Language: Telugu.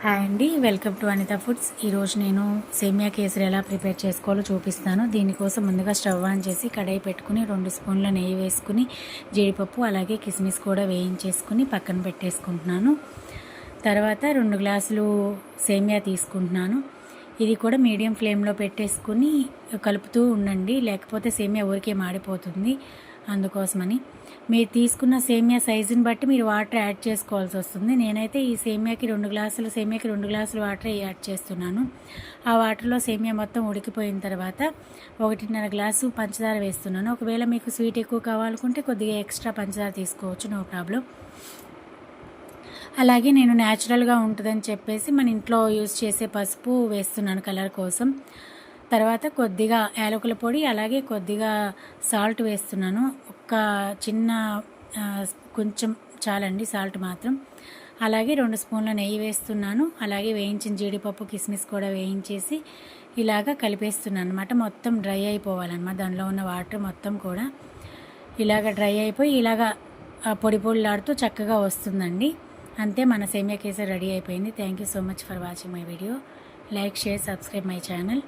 హాయ్ అండి, వెల్కమ్ టు అనిత ఫుడ్స్. ఈరోజు నేను సేమియా కేసరి ఎలా ప్రిపేర్ చేసుకోవాలో చూపిస్తాను. దీనికోసం ముందుగా స్టవ్ ఆన్ చేసి కడాయి పెట్టుకుని 2 స్పూన్ల నెయ్యి వేసుకుని జీడిపప్పు అలాగే కిస్మిస్ కూడా వేయించేసుకుని పక్కన పెట్టేసుకుంటున్నాను. తర్వాత 2 గ్లాసులు సేమియా తీసుకుంటున్నాను. ఇది కూడా మీడియం ఫ్లేమ్లో పెట్టేసుకుని కలుపుతూ ఉండండి, లేకపోతే సేమియా ఊరికే మాడిపోతుంది. అందుకోసమని మీరు తీసుకున్న సేమియా సైజుని బట్టి మీరు వాటర్ యాడ్ చేసుకోవాల్సి వస్తుంది. నేనైతే ఈ సేమియాకి 2 గ్లాసులు వాటర్ యాడ్ చేస్తున్నాను. ఆ వాటర్లో సేమియా మొత్తం ఉడికిపోయిన తర్వాత 1.5 గ్లాసు పంచదార వేస్తున్నాను. ఒకవేళ మీకు స్వీట్ ఎక్కువ కావాలనుకుంటే కొద్దిగా ఎక్స్ట్రా పంచదార తీసుకోవచ్చు, నో ప్రాబ్లం. అలాగే నేను న్యాచురల్గా ఉంటుందని చెప్పేసి మన ఇంట్లో యూజ్ చేసే పసుపు వేస్తున్నాను కలర్ కోసం. తర్వాత కొద్దిగా యాలకుల పొడి అలాగే కొద్దిగా సాల్ట్ వేస్తున్నాను. ఒక చిన్న కొంచెం చాలండి సాల్ట్ మాత్రం. అలాగే 2 స్పూన్ల నెయ్యి వేస్తున్నాను. అలాగే వేయించిన జీడిపప్పు కిస్మిస్ కూడా వేయించేసి ఇలాగ కలిపేస్తున్నాను అనమాట. మొత్తం డ్రై అయిపోవాలన్నమాట. దానిలో ఉన్న వాటర్ మొత్తం కూడా ఇలాగ డ్రై అయిపోయి ఇలాగ పొడి పొడిలాడుతూ చక్కగా వస్తుందండి. అంతే, మన సేమియా కేసరి రెడీ అయిపోయింది. Thank you so much for watching my video. Like, share, subscribe my channel.